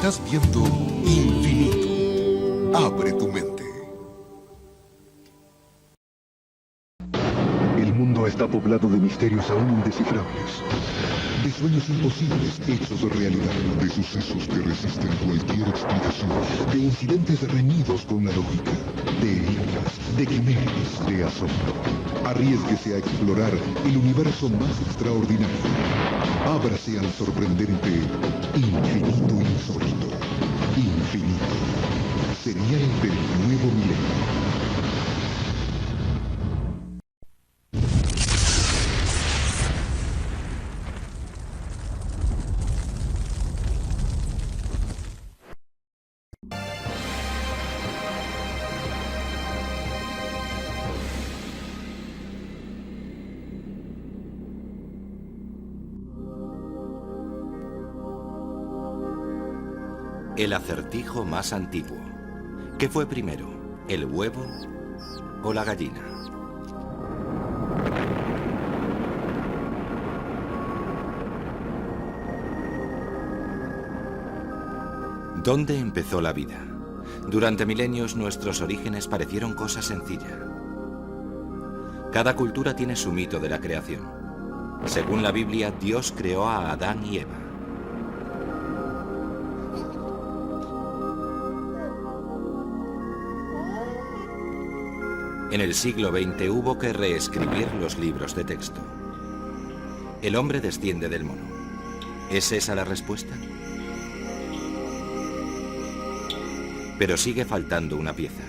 Estás viendo Infinito. Abre tu mente. El mundo está poblado de misterios aún indescifrables, de sueños imposibles hechos realidad, de sucesos que resisten cualquier explicación, de incidentes reñidos con la lógica, de enigmas, de quimeras, de asombro. Arriésguese a explorar el universo más extraordinario. Ábrase al sorprendente infinito insólito. Infinito. Señal del nuevo milenio. El acertijo más antiguo. ¿Qué fue primero, el huevo o la gallina? ¿Dónde empezó la vida? Durante milenios nuestros orígenes parecieron cosa sencilla. Cada cultura tiene su mito de la creación. Según la Biblia, Dios creó a Adán y Eva. En el siglo XX hubo que reescribir los libros de texto. El hombre desciende del mono. ¿Es esa la respuesta? Pero sigue faltando una pieza.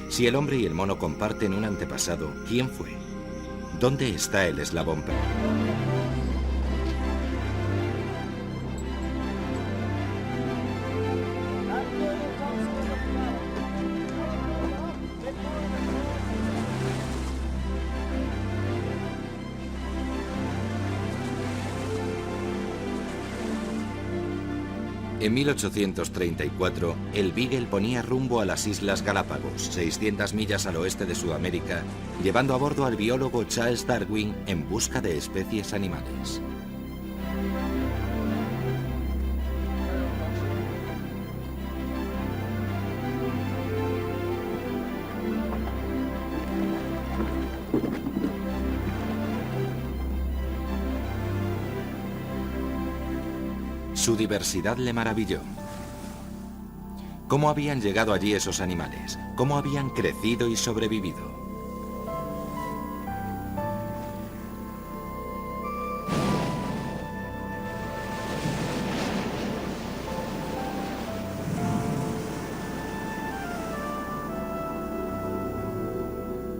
Si el hombre y el mono comparten un antepasado, ¿quién fue? ¿Dónde está el eslabón perdido? En 1834, el Beagle ponía rumbo a las Islas Galápagos, 600 millas al oeste de Sudamérica, llevando a bordo al biólogo Charles Darwin en busca de especies animales. Su diversidad le maravilló. ¿Cómo habían llegado allí esos animales? ¿Cómo habían crecido y sobrevivido?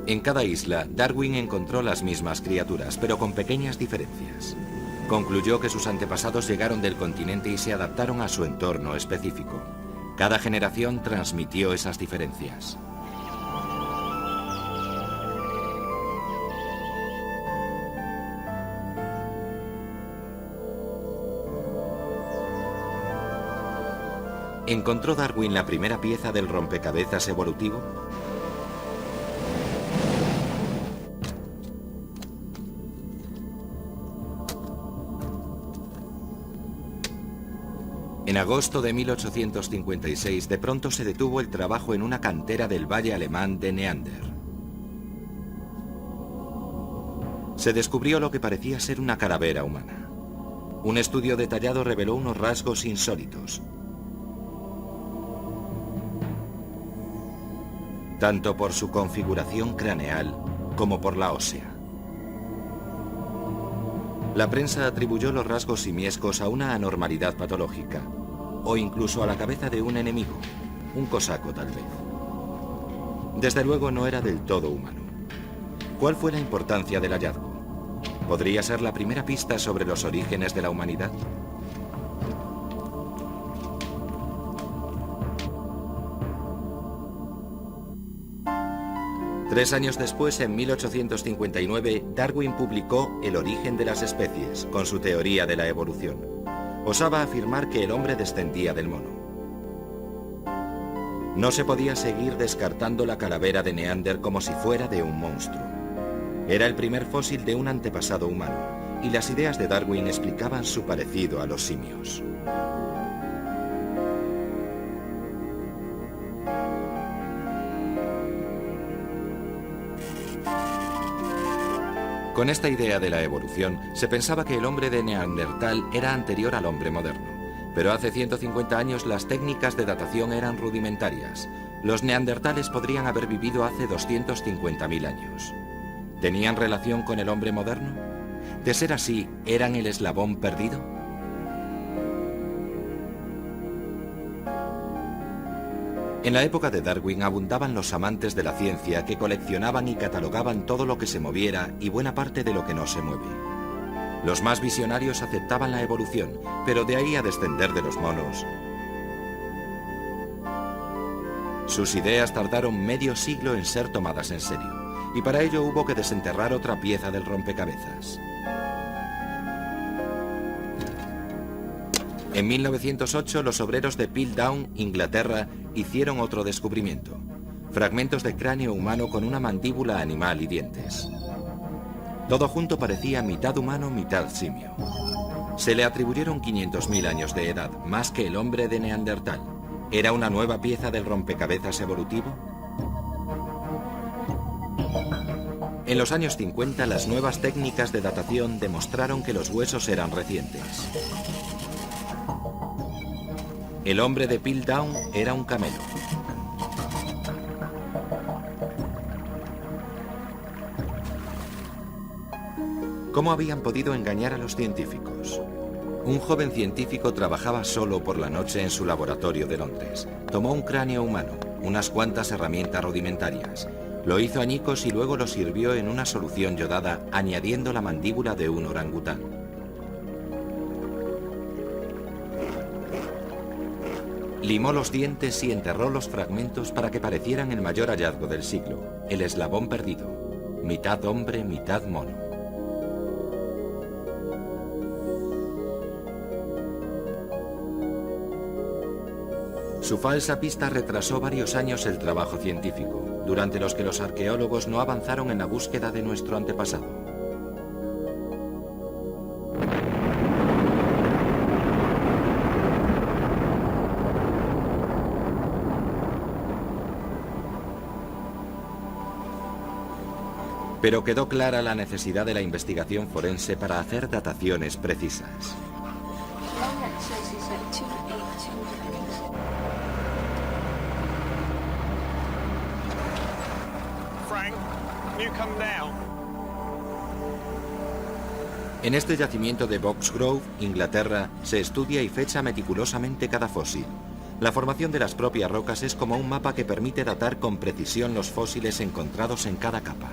En cada isla, Darwin encontró las mismas criaturas, pero con pequeñas diferencias. Concluyó que sus antepasados llegaron del continente y se adaptaron a su entorno específico. Cada generación transmitió esas diferencias. ¿Encontró Darwin la primera pieza del rompecabezas evolutivo? En agosto de 1856, de pronto se detuvo el trabajo en una cantera del valle alemán de Neander. Se descubrió lo que parecía ser una calavera humana. Un estudio detallado reveló unos rasgos insólitos. Tanto por su configuración craneal como por la ósea. La prensa atribuyó los rasgos simiescos a una anormalidad patológica, o incluso a la cabeza de un enemigo, un cosaco tal vez. Desde luego no era del todo humano. ¿Cuál fue la importancia del hallazgo? ¿Podría ser la primera pista sobre los orígenes de la humanidad? Tres años después, en 1859, Darwin publicó El origen de las especies, con su teoría de la evolución. Osaba afirmar que el hombre descendía del mono. No se podía seguir descartando la calavera de Neander como si fuera de un monstruo. Era el primer fósil de un antepasado humano, y las ideas de Darwin explicaban su parecido a los simios. Con esta idea de la evolución, se pensaba que el hombre de Neandertal era anterior al hombre moderno. Pero hace 150 años las técnicas de datación eran rudimentarias. Los neandertales podrían haber vivido hace 250.000 años. ¿Tenían relación con el hombre moderno? De ser así, ¿eran el eslabón perdido? En la época de Darwin abundaban los amantes de la ciencia que coleccionaban y catalogaban todo lo que se moviera y buena parte de lo que no se mueve. Los más visionarios aceptaban la evolución, pero de ahí a descender de los monos. Sus ideas tardaron medio siglo en ser tomadas en serio, y para ello hubo que desenterrar otra pieza del rompecabezas. En 1908, los obreros de Piltdown, Inglaterra, hicieron otro descubrimiento: fragmentos de cráneo humano con una mandíbula animal y dientes. Todo junto parecía mitad humano, mitad simio. Se le atribuyeron 500.000 años de edad, más que el hombre de Neandertal. ¿Era una nueva pieza del rompecabezas evolutivo? En los años 50, las nuevas técnicas de datación demostraron que los huesos eran recientes. El hombre de Piltdown era un camelo. ¿Cómo habían podido engañar a los científicos? Un joven científico trabajaba solo por la noche en su laboratorio de Londres. Tomó un cráneo humano, unas cuantas herramientas rudimentarias. Lo hizo añicos y luego lo sirvió en una solución yodada, añadiendo la mandíbula de un orangután. Limó los dientes y enterró los fragmentos para que parecieran el mayor hallazgo del siglo, el eslabón perdido, mitad hombre, mitad mono. Su falsa pista retrasó varios años el trabajo científico, durante los que los arqueólogos no avanzaron en la búsqueda de nuestro antepasado. Pero quedó clara la necesidad de la investigación forense para hacer dataciones precisas. En este yacimiento de Boxgrove, Inglaterra, se estudia y fecha meticulosamente cada fósil. La formación de las propias rocas es como un mapa que permite datar con precisión los fósiles encontrados en cada capa.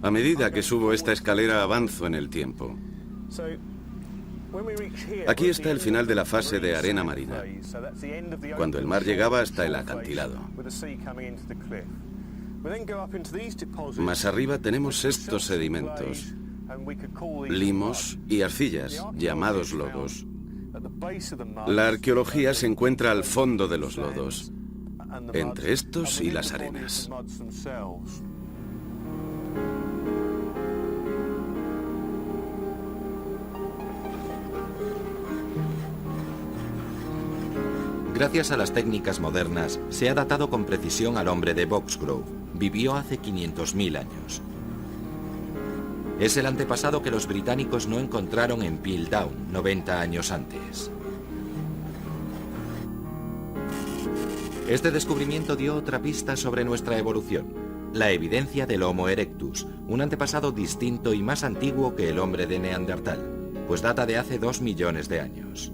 A medida que subo esta escalera avanzo en el tiempo. Aquí está el final de la fase de arena marina, cuando el mar llegaba hasta el acantilado. Más arriba tenemos estos sedimentos, limos y arcillas, llamados lodos. La arqueología se encuentra al fondo de los lodos, entre estos y las arenas. Gracias a las técnicas modernas, se ha datado con precisión al hombre de Boxgrove. Vivió hace 500.000 años. Es el antepasado que los británicos no encontraron en Piltdown 90 años antes. Este descubrimiento dio otra pista sobre nuestra evolución: la evidencia del Homo erectus, un antepasado distinto y más antiguo que el hombre de Neandertal, pues data de hace 2 millones de años.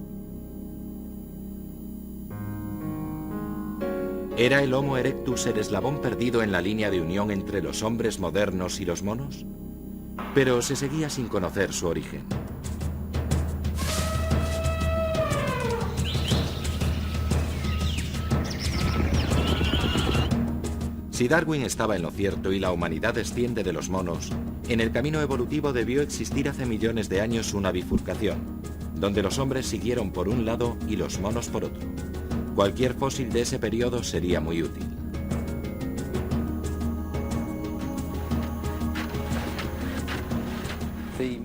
¿Era el Homo erectus el eslabón perdido en la línea de unión entre los hombres modernos y los monos? Pero se seguía sin conocer su origen. Si Darwin estaba en lo cierto y la humanidad desciende de los monos, en el camino evolutivo debió existir hace millones de años una bifurcación, donde los hombres siguieron por un lado y los monos por otro. Cualquier fósil de ese periodo sería muy útil.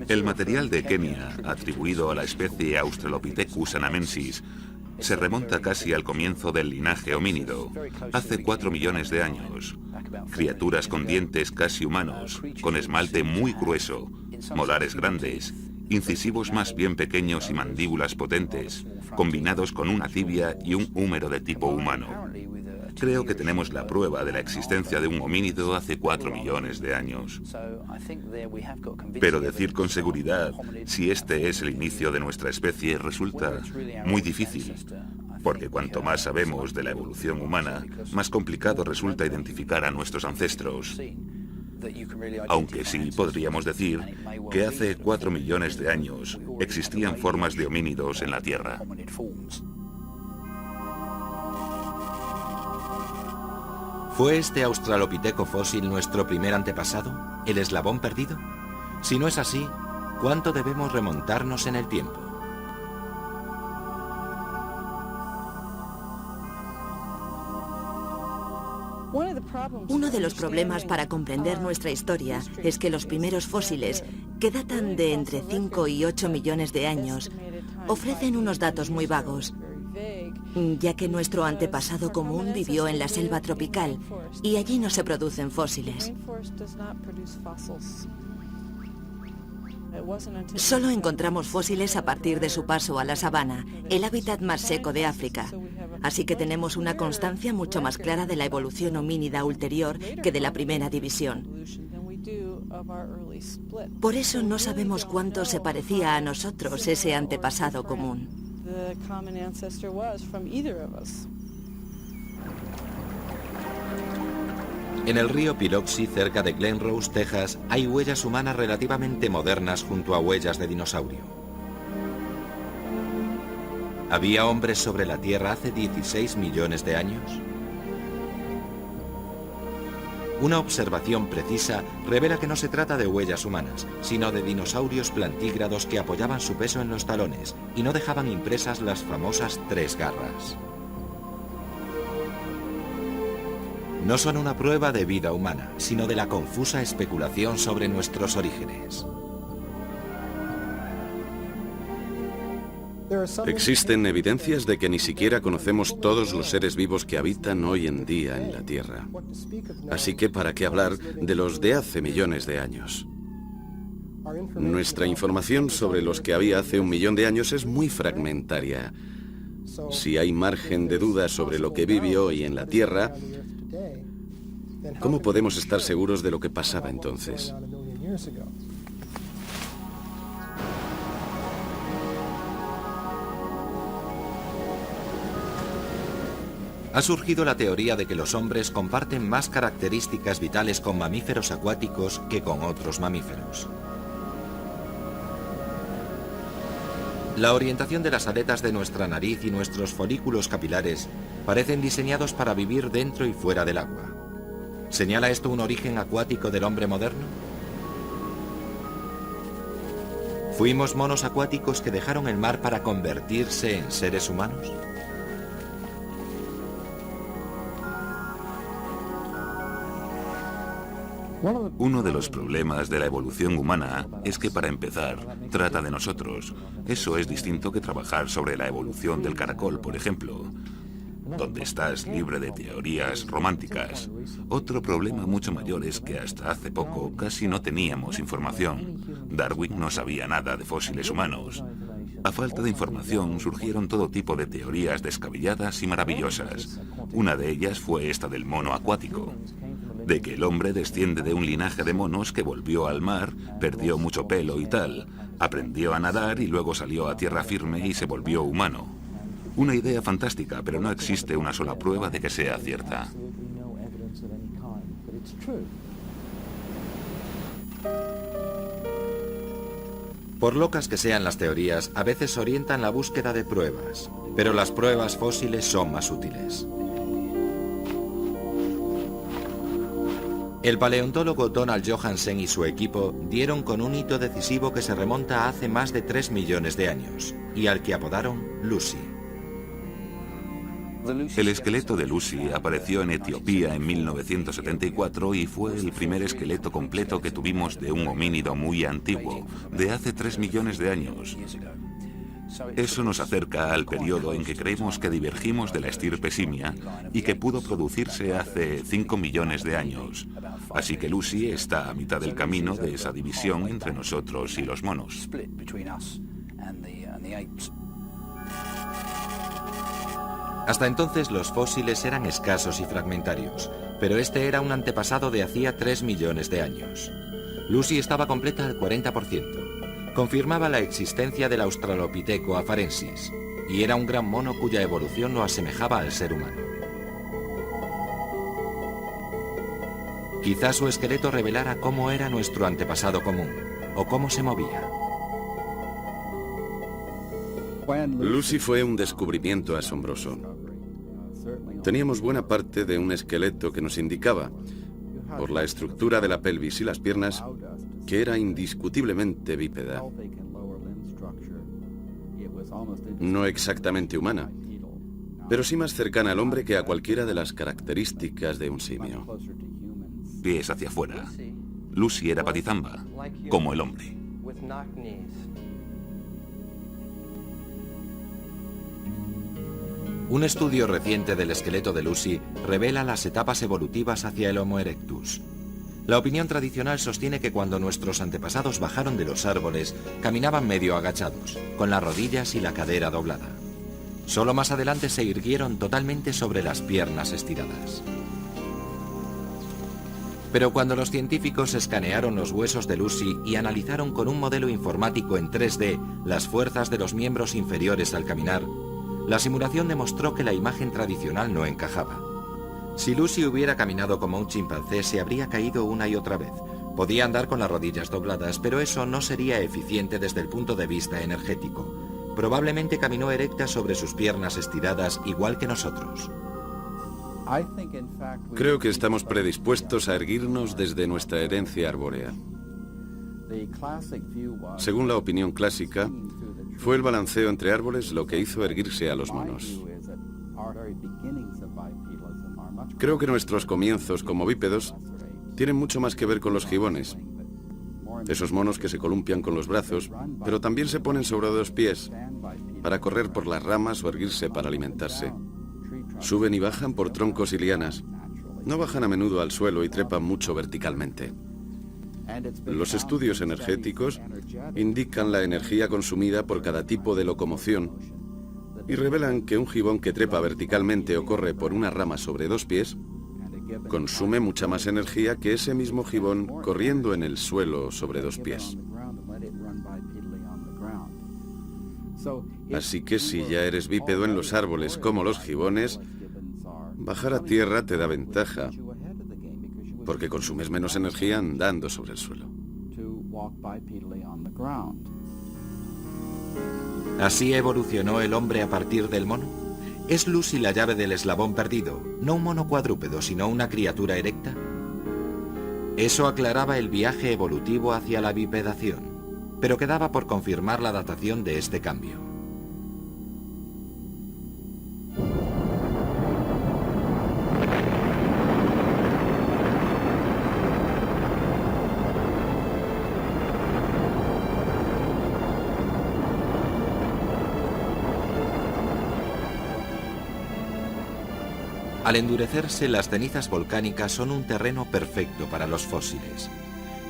El material de Kenia, atribuido a la especie Australopithecus anamensis, se remonta casi al comienzo del linaje homínido, hace 4 millones de años. Criaturas con dientes casi humanos, con esmalte muy grueso, molares grandes, incisivos más bien pequeños y mandíbulas potentes, combinados con una tibia y un húmero de tipo humano. Creo que tenemos la prueba de la existencia de un homínido hace 4 millones de años. Pero decir con seguridad si este es el inicio de nuestra especie resulta muy difícil, porque cuanto más sabemos de la evolución humana, más complicado resulta identificar a nuestros ancestros. Aunque sí podríamos decir que hace 4 millones de años existían formas de homínidos en la Tierra. ¿Fue este australopiteco fósil nuestro primer antepasado? ¿El eslabón perdido? Si no es así, ¿cuánto debemos remontarnos en el tiempo? Uno de los problemas para comprender nuestra historia es que los primeros fósiles, que datan de entre 5 y 8 millones de años, ofrecen unos datos muy vagos, ya que nuestro antepasado común vivió en la selva tropical y allí no se producen fósiles. Solo encontramos fósiles a partir de su paso a la sabana, el hábitat más seco de África. Así que tenemos una constancia mucho más clara de la evolución homínida ulterior que de la primera división. Por eso no sabemos cuánto se parecía a nosotros ese antepasado común. En el río Biloxi, cerca de Glen Rose, Texas, hay huellas humanas relativamente modernas junto a huellas de dinosaurio. ¿Había hombres sobre la Tierra hace 16 millones de años? Una observación precisa revela que no se trata de huellas humanas, sino de dinosaurios plantígrados que apoyaban su peso en los talones y no dejaban impresas las famosas 3 garras. No son una prueba de vida humana, sino de la confusa especulación sobre nuestros orígenes. Existen evidencias de que ni siquiera conocemos todos los seres vivos que habitan hoy en día en la Tierra. Así que, ¿para qué hablar de los de hace millones de años? Nuestra información sobre los que había hace 1 millón de años es muy fragmentaria. Si hay margen de duda sobre lo que vive hoy en la Tierra, ¿cómo podemos estar seguros de lo que pasaba entonces? Ha surgido la teoría de que los hombres comparten más características vitales con mamíferos acuáticos que con otros mamíferos. La orientación de las aletas de nuestra nariz y nuestros folículos capilares parecen diseñados para vivir dentro y fuera del agua. ¿Señala esto un origen acuático del hombre moderno? ¿Fuimos monos acuáticos que dejaron el mar para convertirse en seres humanos? Uno de los problemas de la evolución humana es que, para empezar, trata de nosotros. Eso es distinto que trabajar sobre la evolución del caracol, por ejemplo, donde estás libre de teorías románticas. Otro problema mucho mayor es que hasta hace poco casi no teníamos información. Darwin no sabía nada de fósiles humanos. A falta de información surgieron todo tipo de teorías descabelladas y maravillosas. Una de ellas fue esta del mono acuático, de que el hombre desciende de un linaje de monos que volvió al mar, perdió mucho pelo y tal, aprendió a nadar y luego salió a tierra firme y se volvió humano. Una idea fantástica, pero no existe una sola prueba de que sea cierta. Por locas que sean las teorías, a veces orientan la búsqueda de pruebas, pero las pruebas fósiles son más útiles. El paleontólogo Donald Johansen y su equipo dieron con un hito decisivo que se remonta a hace más de 3 millones de años, y al que apodaron Lucy. El esqueleto de Lucy apareció en Etiopía en 1974 y fue el primer esqueleto completo que tuvimos de un homínido muy antiguo, de hace 3 millones de años. Eso nos acerca al periodo en que creemos que divergimos de la estirpe simia y que pudo producirse hace 5 millones de años. Así que Lucy está a mitad del camino de esa división entre nosotros y los monos. Hasta entonces los fósiles eran escasos y fragmentarios, pero este era un antepasado de hacía 3 millones de años. Lucy estaba completa al 40%. Confirmaba la existencia del Australopithecus afarensis, y era un gran mono cuya evolución lo asemejaba al ser humano. Quizás su esqueleto revelara cómo era nuestro antepasado común, o cómo se movía. Lucy fue un descubrimiento asombroso. Teníamos buena parte de un esqueleto que nos indicaba, por la estructura de la pelvis y las piernas, que era indiscutiblemente bípeda. No exactamente humana, pero sí más cercana al hombre que a cualquiera de las características de un simio. Pies hacia afuera. Lucy era patizamba, como el hombre. Un estudio reciente del esqueleto de Lucy revela las etapas evolutivas hacia el Homo erectus. La opinión tradicional sostiene que cuando nuestros antepasados bajaron de los árboles, caminaban medio agachados, con las rodillas y la cadera doblada. Solo más adelante se irguieron totalmente sobre las piernas estiradas. Pero cuando los científicos escanearon los huesos de Lucy y analizaron con un modelo informático en 3D las fuerzas de los miembros inferiores al caminar, la simulación demostró que la imagen tradicional no encajaba. Si Lucy hubiera caminado como un chimpancé, se habría caído una y otra vez. Podía andar con las rodillas dobladas, pero eso no sería eficiente desde el punto de vista energético. Probablemente caminó erecta sobre sus piernas estiradas, igual que nosotros. Creo que estamos predispuestos a erguirnos desde nuestra herencia arbórea. Según la opinión clásica, fue el balanceo entre árboles lo que hizo erguirse a los monos. Creo que nuestros comienzos como bípedos tienen mucho más que ver con los gibones. Esos monos que se columpian con los brazos, pero también se ponen sobre 2 pies para correr por las ramas o erguirse para alimentarse. Suben y bajan por troncos y lianas. No bajan a menudo al suelo y trepan mucho verticalmente. Los estudios energéticos indican la energía consumida por cada tipo de locomoción y revelan que un gibón que trepa verticalmente o corre por una rama sobre 2 pies consume mucha más energía que ese mismo gibón corriendo en el suelo sobre 2 pies. Así que si ya eres bípedo en los árboles como los gibones, bajar a tierra te da ventaja, porque consumes menos energía andando sobre el suelo. ¿Así evolucionó el hombre a partir del mono? ¿Es Lucy la llave del eslabón perdido, no un mono cuadrúpedo, sino una criatura erecta? Eso aclaraba el viaje evolutivo hacia la bipedación, pero quedaba por confirmar la datación de este cambio. Al endurecerse, las cenizas volcánicas son un terreno perfecto para los fósiles.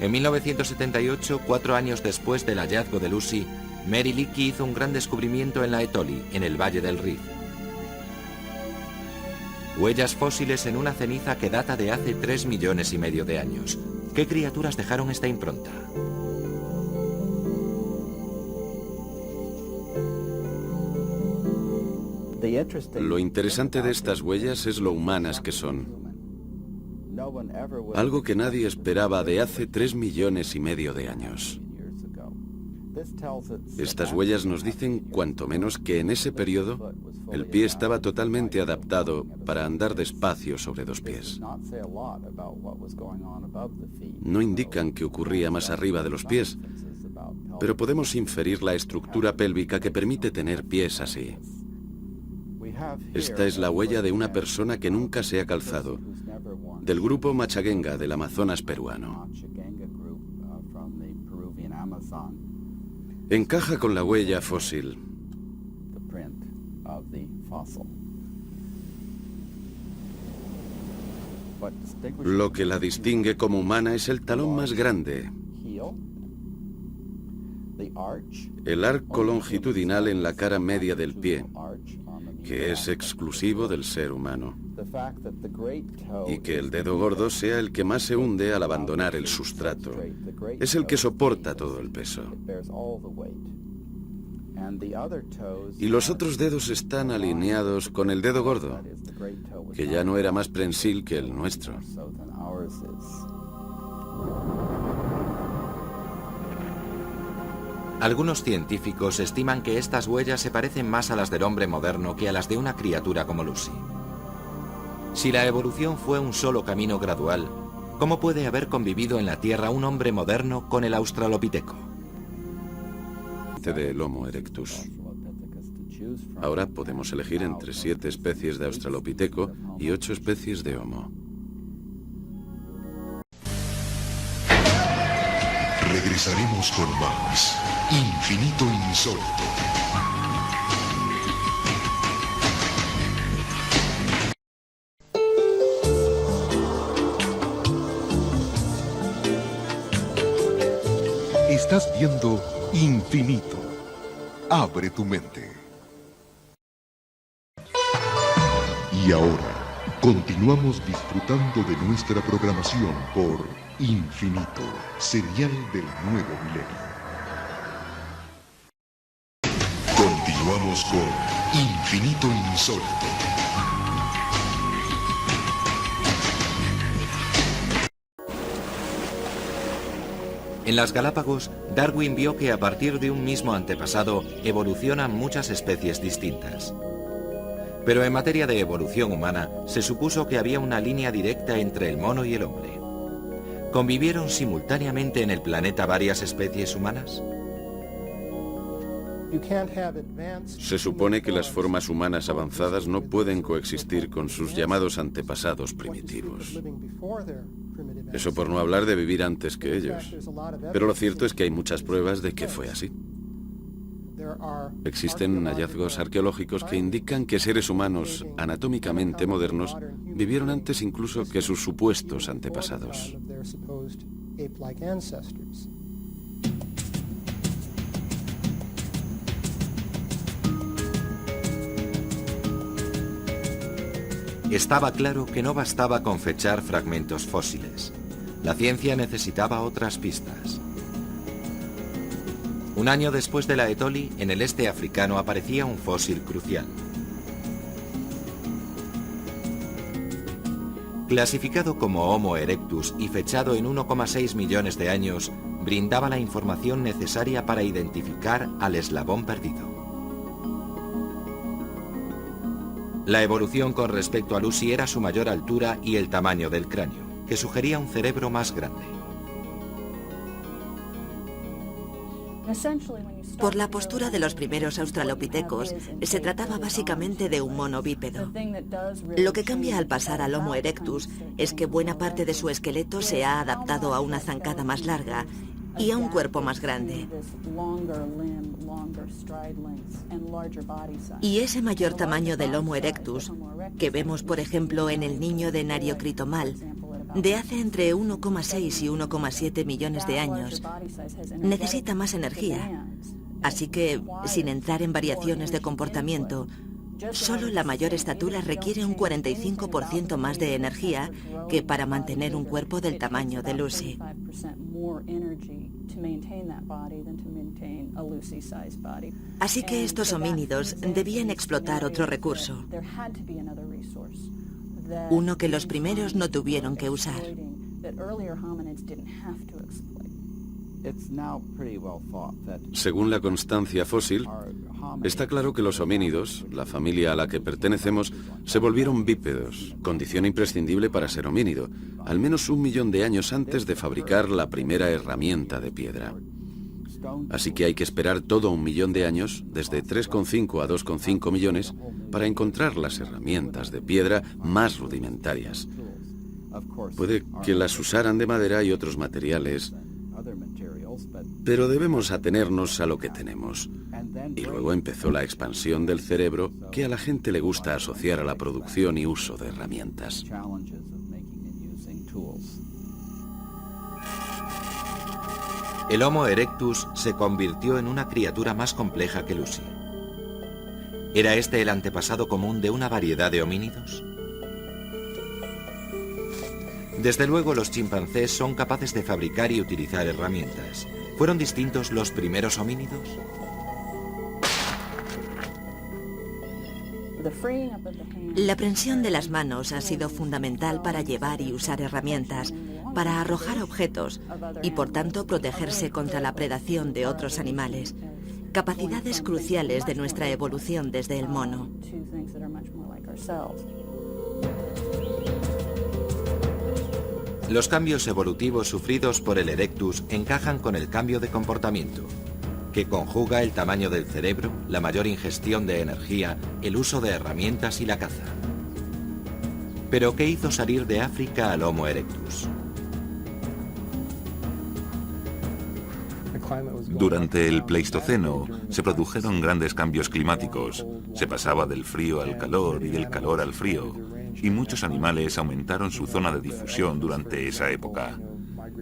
En 1978, 4 años después del hallazgo de Lucy, Mary Leakey hizo un gran descubrimiento en la Etoli, en el Valle del Rift. Huellas fósiles en una ceniza que data de hace 3,5 millones de años. ¿Qué criaturas dejaron esta impronta? Lo interesante de estas huellas es lo humanas que son. Algo que nadie esperaba de hace 3,5 millones de años. Estas huellas nos dicen cuanto menos que en ese periodo el pie estaba totalmente adaptado para andar despacio sobre 2 pies. No indican qué ocurría más arriba de los pies, pero podemos inferir la estructura pélvica que permite tener pies así. Esta es la huella de una persona que nunca se ha calzado, del grupo Machagenga del Amazonas peruano. Encaja con la huella fósil, Lo que la distingue como humana es el talón más grande, el arco longitudinal en la cara media del pie, que es exclusivo del ser humano, y que el dedo gordo sea el que más se hunde al abandonar el sustrato. Es el que soporta todo el peso. Y los otros dedos están alineados con el dedo gordo, que ya no era más prensil que el nuestro. Algunos científicos estiman que estas huellas se parecen más a las del hombre moderno que a las de una criatura como Lucy. Si la evolución fue un solo camino gradual, ¿cómo puede haber convivido en la Tierra un hombre moderno con el Australopiteco? Del Homo erectus. Ahora podemos elegir entre 7 especies de Australopiteco y 8 especies de Homo. Regresaremos con más Infinito Insólito. Estás viendo Infinito. Abre tu mente. Y ahora, continuamos disfrutando de nuestra programación por Infinito, serial del nuevo milenio. Continuamos con Infinito Insólito. En las Galápagos, Darwin vio que a partir de un mismo antepasado evolucionan muchas especies distintas. Pero en materia de evolución humana, se supuso que había una línea directa entre el mono y el hombre. ¿Convivieron simultáneamente en el planeta varias especies humanas? Se supone que las formas humanas avanzadas no pueden coexistir con sus llamados antepasados primitivos. Eso por no hablar de vivir antes que ellos. Pero lo cierto es que hay muchas pruebas de que fue así. Existen hallazgos arqueológicos que indican que seres humanos anatómicamente modernos vivieron antes incluso que sus supuestos antepasados. Estaba claro que no bastaba con fechar fragmentos fósiles. La ciencia necesitaba otras pistas. Un año después de la Etoli, en el este africano aparecía un fósil crucial. Clasificado como Homo erectus y fechado en 1,6 millones de años, brindaba la información necesaria para identificar al eslabón perdido. La evolución con respecto a Lucy era su mayor altura y el tamaño del cráneo, que sugería un cerebro más grande. Por la postura de los primeros australopitecos, se trataba básicamente de un mono bípedo. Lo que cambia al pasar al Homo erectus es que buena parte de su esqueleto se ha adaptado a una zancada más larga y a un cuerpo más grande. Y ese mayor tamaño del Homo erectus, que vemos por ejemplo en el niño de Nariocritomal, de hace entre 1,6 y 1,7 millones de años, necesita más energía. Así que, sin entrar en variaciones de comportamiento, solo la mayor estatura requiere un 45% más de energía que para mantener un cuerpo del tamaño de Lucy. Así que estos homínidos debían explotar otro recurso, uno que los primeros no tuvieron que usar. Según la constancia fósil, está claro que los homínidos, la familia a la que pertenecemos, se volvieron bípedos, condición imprescindible para ser homínido, al menos 1 millón de años antes de fabricar la primera herramienta de piedra. Así que hay que esperar todo 1 millón de años, desde 3,5 a 2,5 millones, para encontrar las herramientas de piedra más rudimentarias. Puede que las usaran de madera y otros materiales, Pero debemos atenernos a lo que tenemos. Y luego empezó la expansión del cerebro, que a la gente le gusta asociar a la producción y uso de herramientas. El Homo erectus se convirtió en una criatura más compleja que Lucy. ¿Era este el antepasado común de una variedad de homínidos? Desde luego, los chimpancés son capaces de fabricar y utilizar herramientas. ¿Fueron distintos los primeros homínidos? La prensión de las manos ha sido fundamental para llevar y usar herramientas, para arrojar objetos y, por tanto, protegerse contra la predación de otros animales. Capacidades cruciales de nuestra evolución desde el mono. Los cambios evolutivos sufridos por el erectus encajan con el cambio de comportamiento, que conjuga el tamaño del cerebro, la mayor ingestión de energía, el uso de herramientas y la caza. ¿Pero qué hizo salir de África al Homo erectus? Durante el Pleistoceno se produjeron grandes cambios climáticos. Se pasaba del frío al calor y del calor al frío, y muchos animales aumentaron su zona de difusión durante esa época.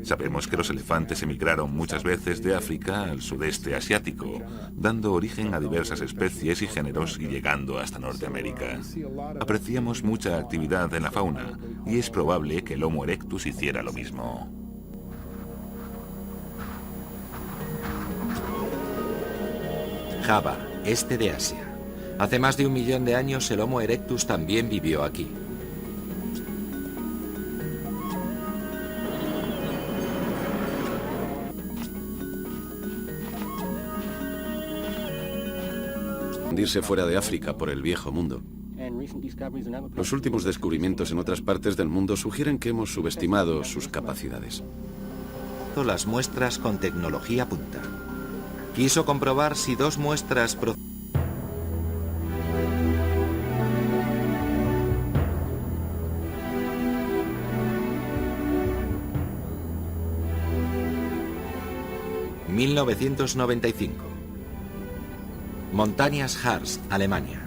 Sabemos que los elefantes emigraron muchas veces de África al sudeste asiático, dando origen a diversas especies y géneros y llegando hasta Norteamérica. Apreciamos mucha actividad en la fauna, y es probable que el Homo erectus hiciera lo mismo. Java, este de Asia. Hace más de 1 millón de años el Homo erectus también vivió aquí. Irse fuera de África por el viejo mundo. Los últimos descubrimientos en otras partes del mundo sugieren que hemos subestimado sus capacidades. Las muestras con tecnología punta. Quiso comprobar si 2 muestras ...1995... Montañas Harz, Alemania.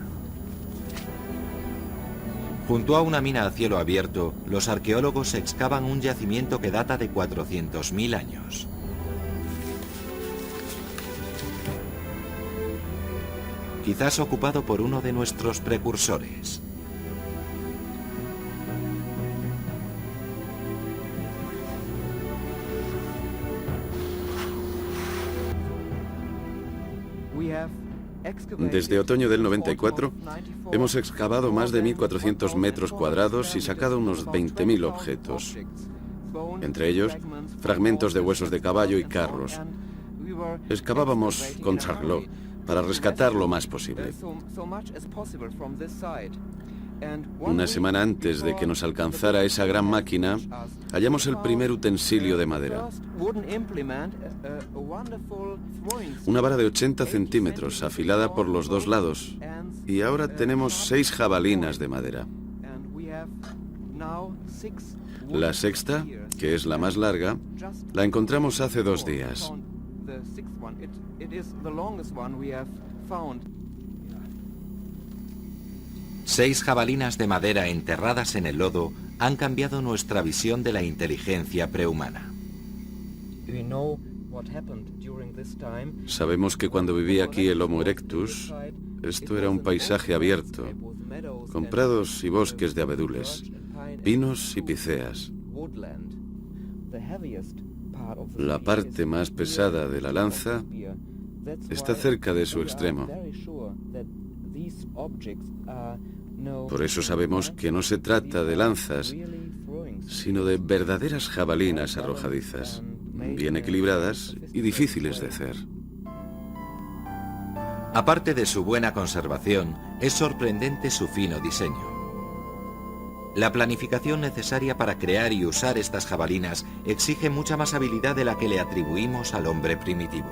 Junto a una mina a cielo abierto, los arqueólogos excavan un yacimiento que data de 400.000 años. Quizás ocupado por uno de nuestros precursores. Desde otoño del 94 hemos excavado más de 1.400 metros cuadrados y sacado unos 20.000 objetos. Entre ellos, fragmentos de huesos de caballo y carros. Excavábamos contrarreloj para rescatar lo más posible. Una semana antes de que nos alcanzara esa gran máquina, hallamos el primer utensilio de madera. Una vara de 80 centímetros, afilada por los 2 lados. Y ahora tenemos 6 jabalinas de madera. La sexta, que es la más larga, la encontramos hace 2 días. Seis jabalinas de madera enterradas en el lodo han cambiado nuestra visión de la inteligencia prehumana. Sabemos que cuando vivía aquí el Homo erectus, esto era un paisaje abierto, con prados y bosques de abedules, pinos y picéas. La parte más pesada de la lanza está cerca de su extremo. Por eso sabemos que no se trata de lanzas, sino de verdaderas jabalinas arrojadizas, bien equilibradas y difíciles de hacer. Aparte de su buena conservación, es sorprendente su fino diseño. La planificación necesaria para crear y usar estas jabalinas exige mucha más habilidad de la que le atribuimos al hombre primitivo.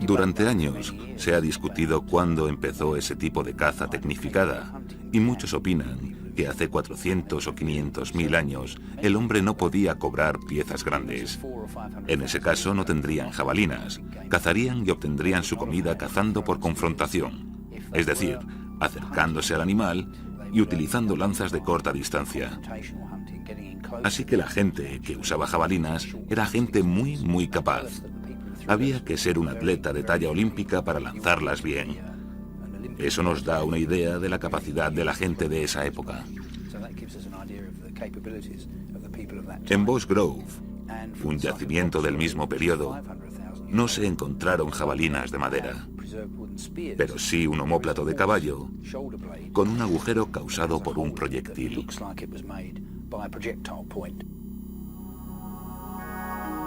Durante años se ha discutido cuándo empezó ese tipo de caza tecnificada, y muchos opinan que hace 400 o 500.000 años el hombre no podía cobrar piezas grandes. En ese caso no tendrían jabalinas, cazarían y obtendrían su comida cazando por confrontación, es decir, acercándose al animal y utilizando lanzas de corta distancia. Así que la gente que usaba jabalinas era gente muy capaz. Había que ser un atleta de talla olímpica para lanzarlas bien. Eso nos da una idea de la capacidad de la gente de esa época. En Boss Grove, un yacimiento del mismo periodo, no se encontraron jabalinas de madera, pero sí un omóplato de caballo con un agujero causado por un proyectil.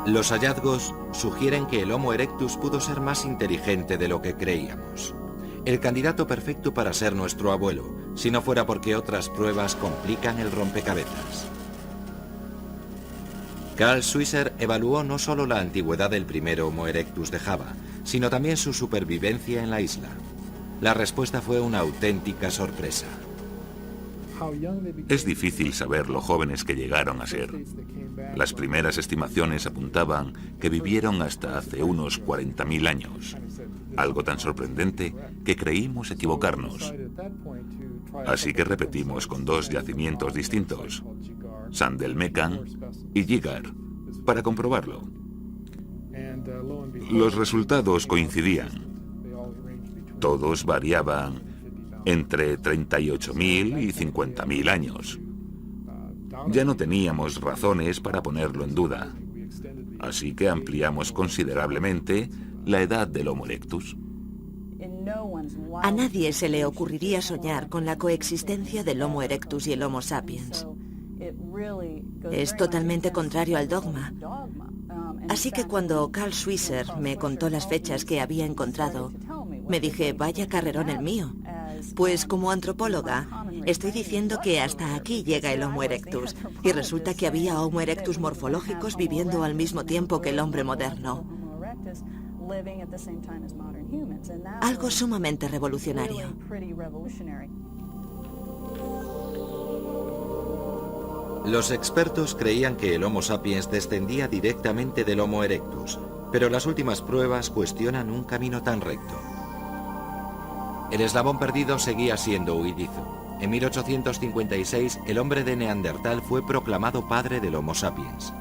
Los hallazgos sugieren que el Homo erectus pudo ser más inteligente de lo que creíamos. El candidato perfecto para ser nuestro abuelo, si no fuera porque otras pruebas complican el rompecabezas. Carl Schweitzer evaluó no solo la antigüedad del primer Homo erectus de Java, sino también su supervivencia en la isla. La respuesta fue una auténtica sorpresa. Es difícil saber lo jóvenes que llegaron a ser. Las primeras estimaciones apuntaban que vivieron hasta hace unos 40.000 años, algo tan sorprendente que creímos equivocarnos. Así que repetimos con dos yacimientos distintos, Sandelmecan y Yigar, para comprobarlo. Los resultados coincidían. Todos variaban entre 38.000 y 50.000 años. Ya no teníamos razones para ponerlo en duda, así que ampliamos considerablemente la edad del Homo erectus. A nadie se le ocurriría soñar con la coexistencia del Homo erectus y el Homo sapiens. Es totalmente contrario al dogma. Así que cuando Carl Schweitzer me contó las fechas que había encontrado, me dije, vaya carrerón el mío. Pues como antropóloga, estoy diciendo que hasta aquí llega el Homo erectus, y resulta que había Homo erectus morfológicos viviendo al mismo tiempo que el hombre moderno. Algo sumamente revolucionario. Los expertos creían que el Homo sapiens descendía directamente del Homo erectus, pero las últimas pruebas cuestionan un camino tan recto. El eslabón perdido seguía siendo huidizo. En 1856, el hombre de Neandertal fue proclamado padre del Homo sapiens.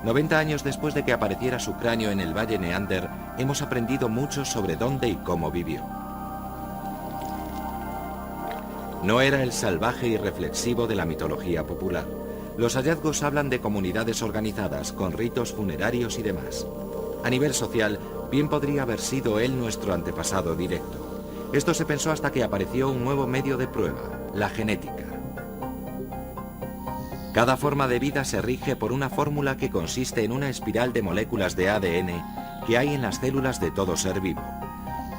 90 años después de que apareciera su cráneo en el Valle Neander, hemos aprendido mucho sobre dónde y cómo vivió. No era el salvaje y reflexivo de la mitología popular. Los hallazgos hablan de comunidades organizadas, con ritos funerarios y demás. A nivel social, bien podría haber sido él nuestro antepasado directo. Esto se pensó hasta que apareció un nuevo medio de prueba, la genética. Cada forma de vida se rige por una fórmula que consiste en una espiral de moléculas de ADN que hay en las células de todo ser vivo.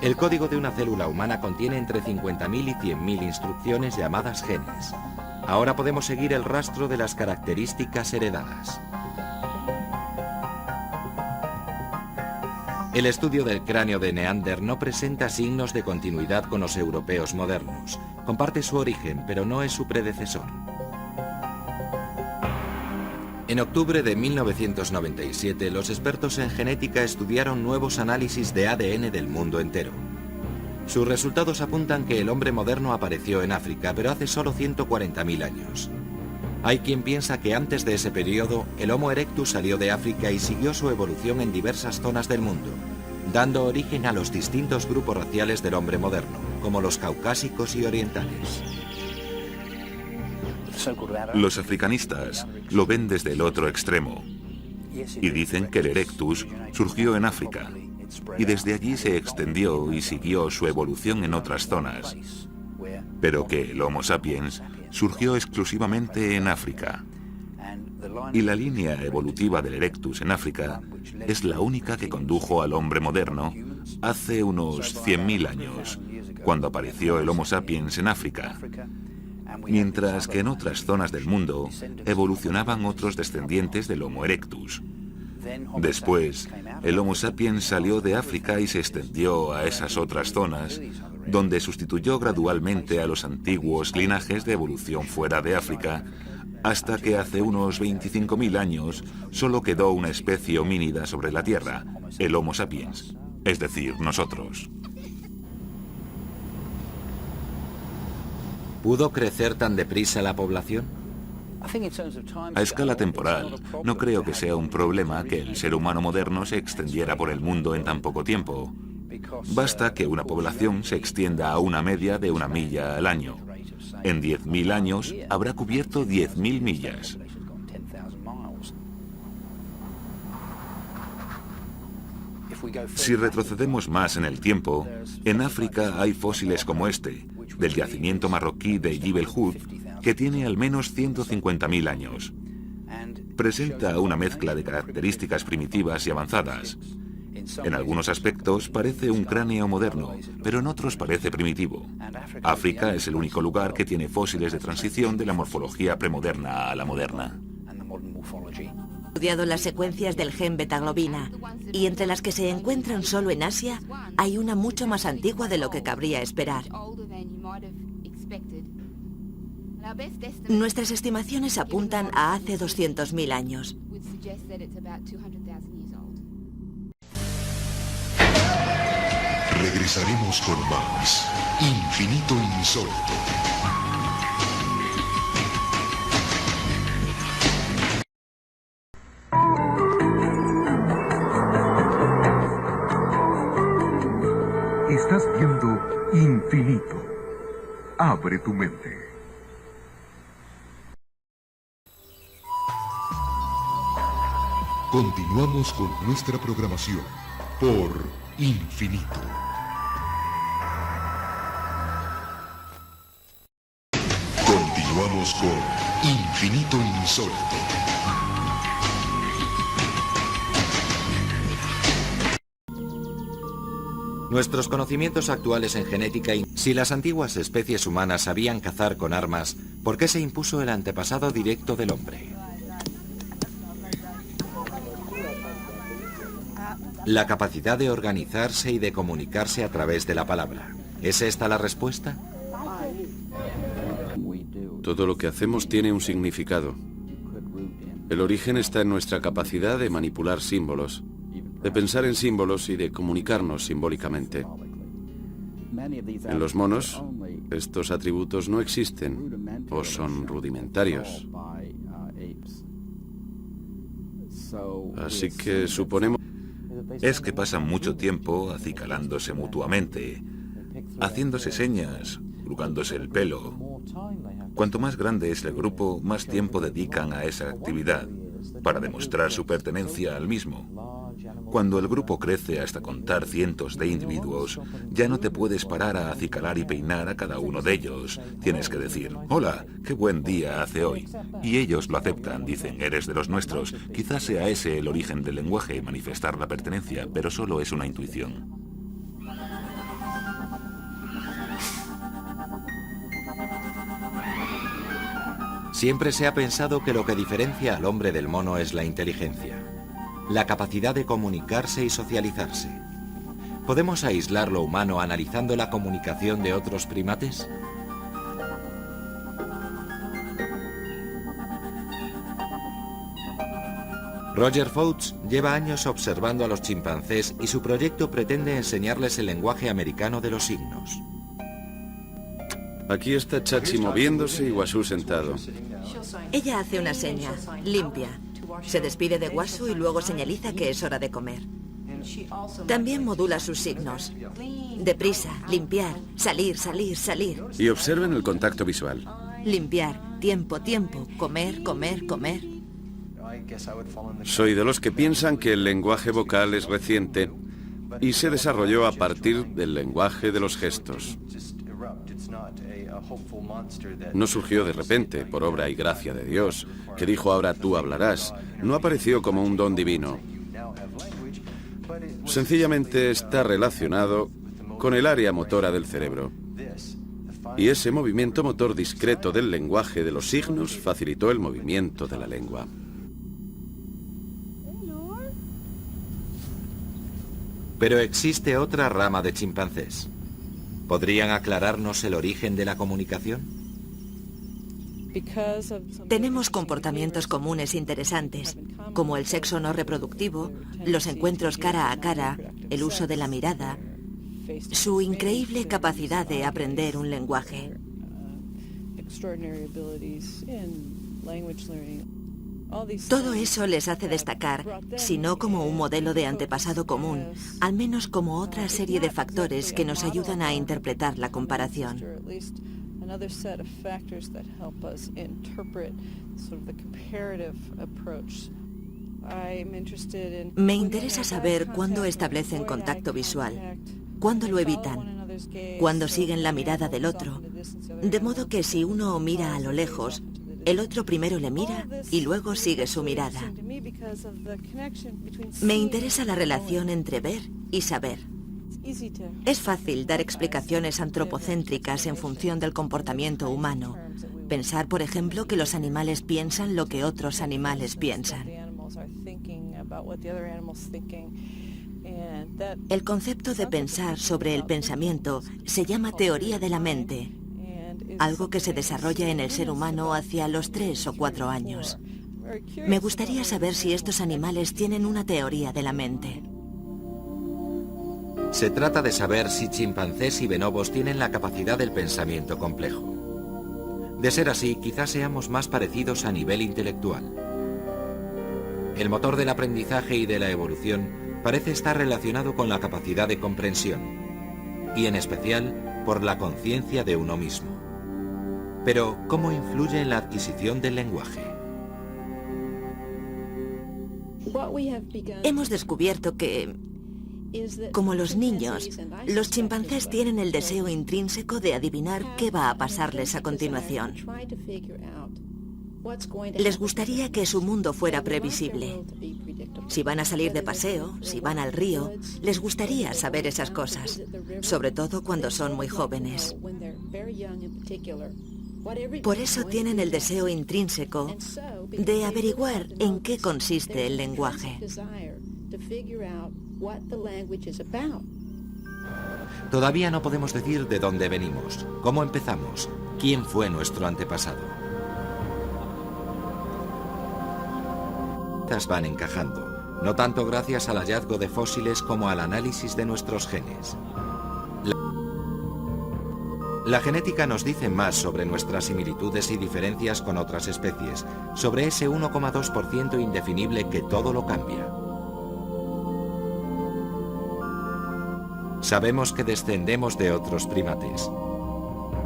El código de una célula humana contiene entre 50.000 y 100.000 instrucciones llamadas genes. Ahora podemos seguir el rastro de las características heredadas. El estudio del cráneo de Neander no presenta signos de continuidad con los europeos modernos. Comparte su origen, pero no es su predecesor. En octubre de 1997, los expertos en genética estudiaron nuevos análisis de ADN del mundo entero. Sus resultados apuntan que el hombre moderno apareció en África, pero hace solo 140.000 años. Hay quien piensa que antes de ese periodo, el Homo erectus salió de África y siguió su evolución en diversas zonas del mundo, dando origen a los distintos grupos raciales del hombre moderno, como los caucásicos y orientales. Los africanistas lo ven desde el otro extremo y dicen que el erectus surgió en África y desde allí se extendió y siguió su evolución en otras zonas, pero que el Homo sapiens surgió exclusivamente en África. Y la línea evolutiva del erectus en África es la única que condujo al hombre moderno hace unos 100.000 años, cuando apareció el Homo sapiens en África, mientras que en otras zonas del mundo evolucionaban otros descendientes del Homo erectus. Después, el Homo sapiens salió de África y se extendió a esas otras zonas, donde sustituyó gradualmente a los antiguos linajes de evolución fuera de África, hasta que hace unos 25.000 años solo quedó una especie homínida sobre la Tierra, el Homo sapiens, es decir, nosotros. ¿Pudo crecer tan deprisa la población? A escala temporal, no creo que sea un problema que el ser humano moderno se extendiera por el mundo en tan poco tiempo. Basta que una población se extienda a una media de 1 milla al año. En 10.000 años habrá cubierto 10.000 millas. Si retrocedemos más en el tiempo, en África hay fósiles como este, del yacimiento marroquí de Jebel Hout, que tiene al menos 150.000 años. Presenta una mezcla de características primitivas y avanzadas. En algunos aspectos parece un cráneo moderno, pero en otros parece primitivo. África es el único lugar que tiene fósiles de transición de la morfología premoderna a la moderna. He estudiado las secuencias del gen betaglobina, y entre las que se encuentran solo en Asia, hay una mucho más antigua de lo que cabría esperar. Nuestras estimaciones apuntan a hace 200.000 años. Regresaremos con más Infinito Insólito. Estás viendo Infinito. Abre tu mente. Continuamos con nuestra programación por Infinito. Continuamos con Infinito Insólito. Nuestros conocimientos actuales en genética... Si las antiguas especies humanas sabían cazar con armas, ¿por qué se impuso el antepasado directo del hombre? La capacidad de organizarse y de comunicarse a través de la palabra. ¿Es esta la respuesta? Todo lo que hacemos tiene un significado. El origen está en nuestra capacidad de manipular símbolos, de pensar en símbolos y de comunicarnos simbólicamente. En los monos, estos atributos no existen o son rudimentarios. Así que suponemos... Es que pasan mucho tiempo acicalándose mutuamente, haciéndose señas, hurgándose el pelo. Cuanto más grande es el grupo, más tiempo dedican a esa actividad, para demostrar su pertenencia al mismo. Cuando el grupo crece hasta contar cientos de individuos, ya no te puedes parar a acicalar y peinar a cada uno de ellos. Tienes que decir, hola, qué buen día hace hoy. Y ellos lo aceptan, dicen, eres de los nuestros. Quizás sea ese el origen del lenguaje, manifestar la pertenencia, pero solo es una intuición. Siempre se ha pensado que lo que diferencia al hombre del mono es la inteligencia, la capacidad de comunicarse y socializarse. ¿Podemos aislar lo humano analizando la comunicación de otros primates? Roger Fouts lleva años observando a los chimpancés y su proyecto pretende enseñarles el lenguaje americano de los signos. Aquí está Chachi moviéndose y Wasu sentado. Ella hace una seña, limpia. Se despide de Wasu y luego señaliza que es hora de comer. También modula sus signos. Deprisa, limpiar, salir, salir, salir. Y observen el contacto visual. Limpiar, tiempo, tiempo, comer, comer, comer. Soy de los que piensan que el lenguaje vocal es reciente y se desarrolló a partir del lenguaje de los gestos. No surgió de repente, por obra y gracia de Dios, que dijo ahora tú hablarás. No apareció como un don divino. Sencillamente está relacionado con el área motora del cerebro. Y ese movimiento motor discreto del lenguaje de los signos facilitó el movimiento de la lengua. Pero existe otra rama de chimpancés. ¿Podrían aclararnos el origen de la comunicación? Tenemos comportamientos comunes interesantes, como el sexo no reproductivo, los encuentros cara a cara, el uso de la mirada, su increíble capacidad de aprender un lenguaje. Todo eso les hace destacar, si no como un modelo de antepasado común, al menos como otra serie de factores que nos ayudan a interpretar la comparación. Me interesa saber cuándo establecen contacto visual, cuándo lo evitan, cuándo siguen la mirada del otro, de modo que si uno mira a lo lejos, el otro primero le mira y luego sigue su mirada. Me interesa la relación entre ver y saber. Es fácil dar explicaciones antropocéntricas en función del comportamiento humano. Pensar, por ejemplo, que los animales piensan lo que otros animales piensan. El concepto de pensar sobre el pensamiento se llama teoría de la mente, algo que se desarrolla en el ser humano hacia los 3 o 4 años. Me gustaría saber si estos animales tienen una teoría de la mente. Se trata de saber si chimpancés y bonobos tienen la capacidad del pensamiento complejo. De ser así, quizás seamos más parecidos a nivel intelectual. El motor del aprendizaje y de la evolución parece estar relacionado con la capacidad de comprensión, y en especial por la conciencia de uno mismo. Pero, ¿cómo influye en la adquisición del lenguaje? Hemos descubierto que, como los niños, los chimpancés tienen el deseo intrínseco de adivinar qué va a pasarles a continuación. Les gustaría que su mundo fuera previsible. Si van a salir de paseo, si van al río, les gustaría saber esas cosas, sobre todo cuando son muy jóvenes. Por eso tienen el deseo intrínseco de averiguar en qué consiste el lenguaje. Todavía no podemos decir de dónde venimos, cómo empezamos, quién fue nuestro antepasado. Van encajando, no tanto gracias al hallazgo de fósiles como al análisis de nuestros genes. La genética nos dice más sobre nuestras similitudes y diferencias con otras especies, sobre ese 1,2% indefinible que todo lo cambia. Sabemos que descendemos de otros primates,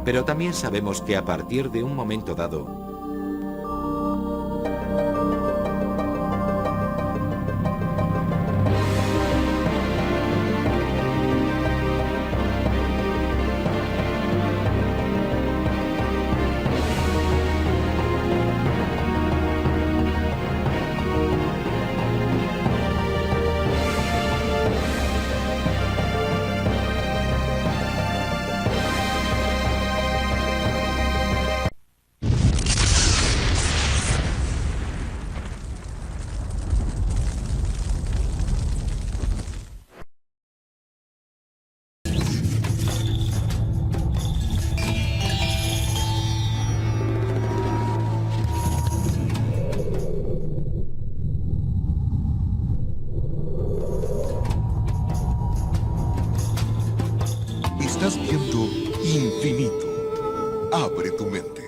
pero también sabemos que a partir de un momento dado, Estás viendo Infinito. Abre tu mente.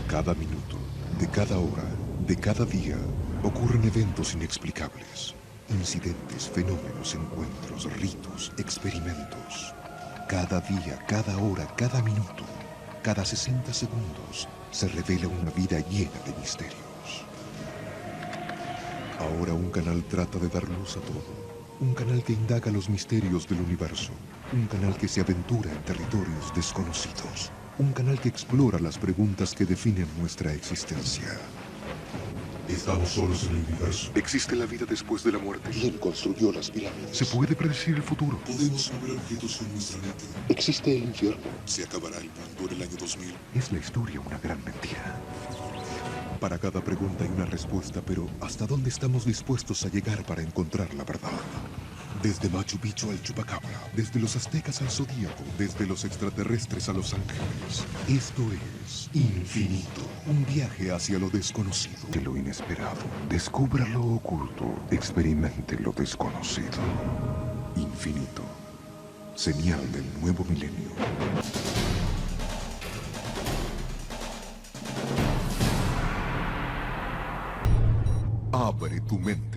Cada minuto, de cada hora, de cada día, ocurren eventos inexplicables. Incidentes, fenómenos, encuentros, ritos, experimentos. Cada día, cada hora, cada minuto, cada 60 segundos, se revela una vida llena de misterios. Ahora un canal trata de dar luz a todo. Un canal que indaga los misterios del universo. Un canal que se aventura en territorios desconocidos. Un canal que explora las preguntas que definen nuestra existencia. ¿Estamos solos en el universo? ¿Existe la vida después de la muerte? ¿Quién construyó las pirámides? ¿Se puede predecir el futuro? ¿Podemos mover objetos con nuestra mente? ¿Existe el infierno? ¿Se acabará el mundo en el año 2000? ¿Es la historia una gran mentira? Para cada pregunta hay una respuesta, pero ¿hasta dónde estamos dispuestos a llegar para encontrar la verdad? Desde Machu Picchu al Chupacabra, desde los aztecas al Zodíaco, desde los extraterrestres a los ángeles. Esto es Infinito, un viaje hacia lo desconocido. De lo inesperado, descubra lo oculto, experimente lo desconocido. Infinito, señal del nuevo milenio. Abre tu mente.